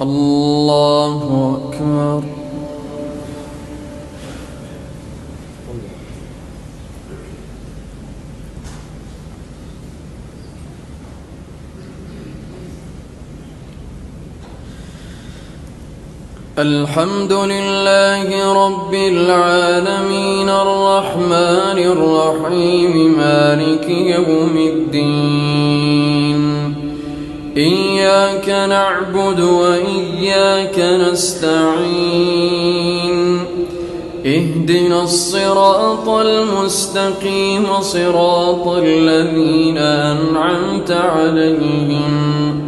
الله أكبر. الحمد لله رب العالمين الرحمن الرحيم مالك يوم الدين إياك نعبد وإياك نستعين اهدنا الصراط المستقيم صراط الذين أنعمت عليهم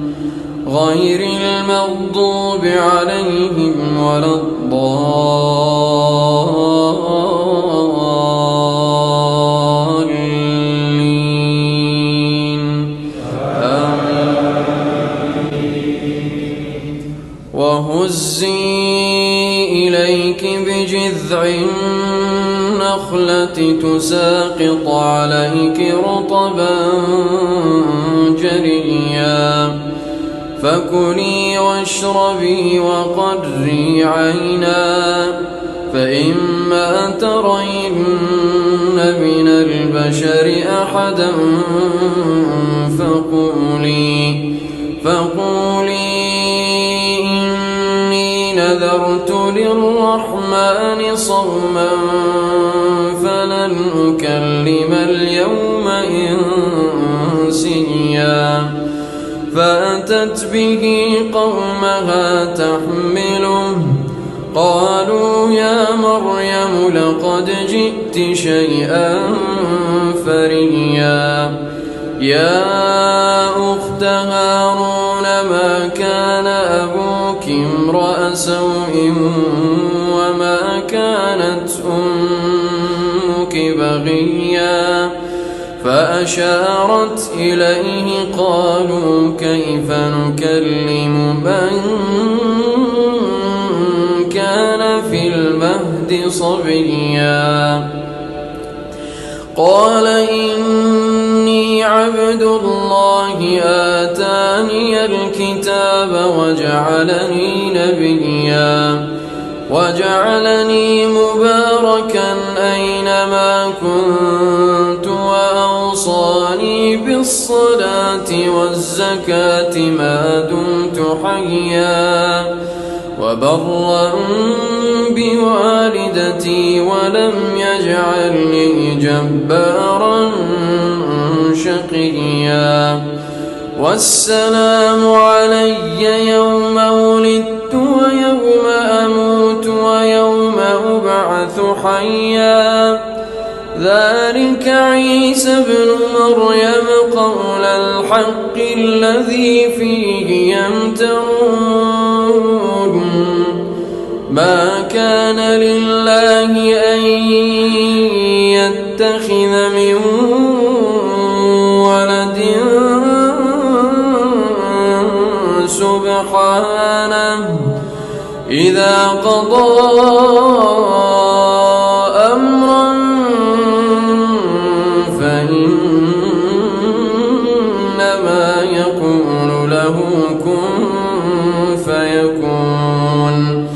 غير المغضوب عليهم ولا الضالين آمين. وهزي إليك بجذع النخلة تساقط عليك رطبا جنيا فكلي واشربي وقري عينا فإما ترين من البشر أحدا فقولي إني نذرت للرحمن صوما فلن أكلم اليوم إنسيا فأتت به قومها تحمله قالوا يا مريم لقد جئت شيئا فريا يا أخت هارون ما كان أبوك امرأ سوء وما كانت أمك بغيا فأشارت إليه قالوا كيف نكلم من كان في المهد صبيا قال إني عبد الله آتاني الكتاب وجعلني نبيا وجعلني مباركا أينما كنت وأوصاني بالصلاة والزكاة ما دمت حيا وبرا بوالدتي ولم يجعلني جبارا شقيا والسلام علي يوم ولدت ويوم أموت ويوم أبعث حيا ذلك عيسى ابن مريم قول الحق الذي فيه يمترون ما كان لله أن يتخذ من ولد سبحانه إذا قضى أمرا فإنما يقول له كن فيكون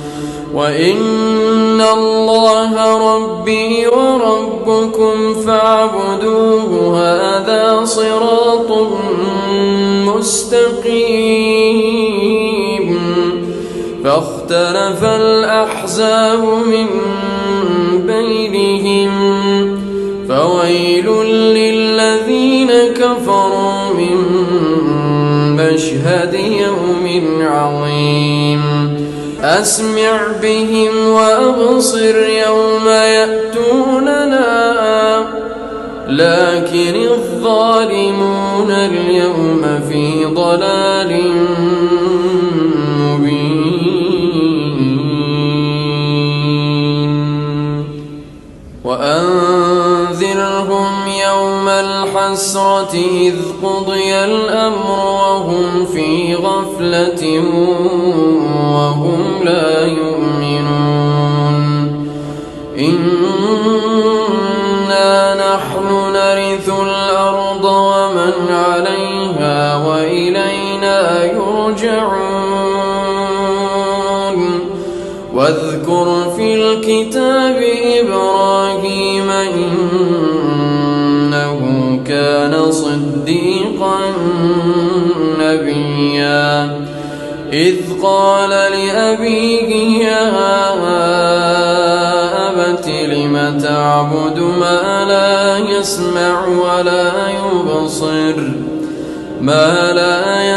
وإن الله ربي وربكم فاعبدوه هذا صراط مستقيم فاختلف الأحزاب من بينهم فويل للذين كفروا من مشهد يوم عظيم أسمع بهم وأبصر يوم يأتوننا لكن الظالمون اليوم في ضلال مبين وأنذرهم يوم الحسرة إذ قضي الأمر وهم في غفلة وهم لا يؤمنون إنا نحن نرث الأرض ومن عليها وإلينا يرجعون واذكر في الكتاب إبراهيم إنه كان صديقا نبيا إذ قال لأبيه يا أبت لم تعبد ما لا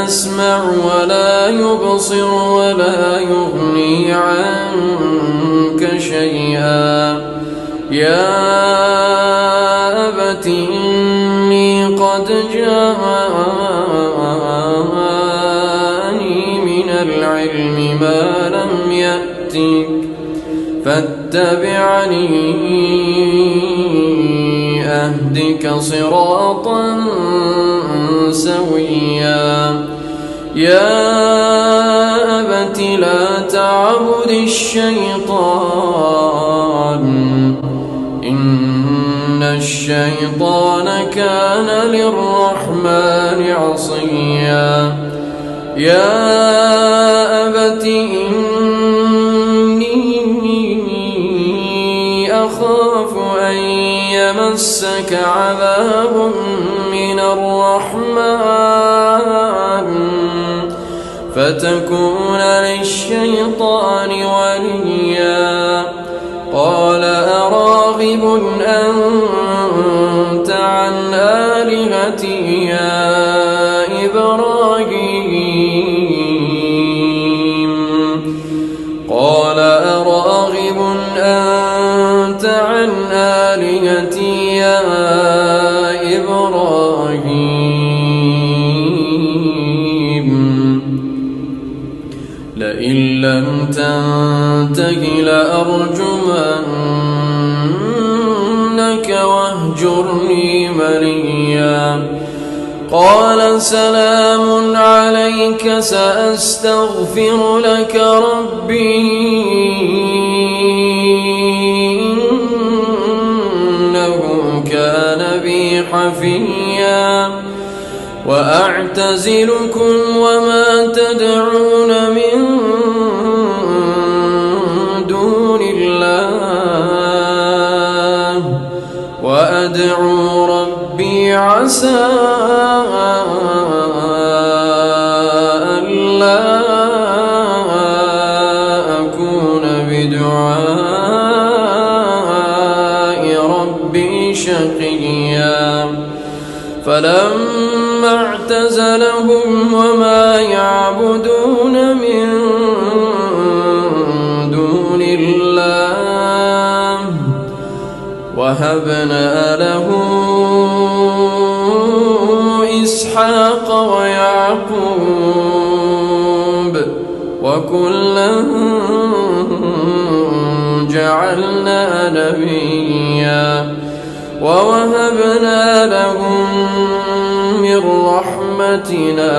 يسمع ولا يبصر ولا يغني عنك شيئا يا أبت إني قد جاءني من العلم ما لم يأتك فاتبعني أهدك صراطا سويا يا أبت لا تعبد الشيطان إن الشيطان كان للرحمن عصيا يا أبت إني أخاف أن يمسك عذاب من الرحمن فتكون للشيطان وليا قال أراغب أنت عن آلهتي يا إبراهيم قال أراغب أنت عن آلهتي يا إبراهيم لئن لم تنته لأرجمنك واهجرني مليا قال سلام عليك سأستغفر لك ربي إنه كان بي حفيا وأعتزلكم وما تدعون من دون الله وأدعو ربي عسى ألا أكون بدعاء ربي شقيا فلما اعتزلهم وما يعبدون من دون الله وهبنا له إسحاق ويعقوب وكلا جعلنا نبيا ووهبنا لهم من رحمتنا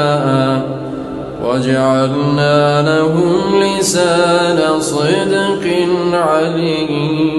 وجعلنا لهم لسان صدق عليا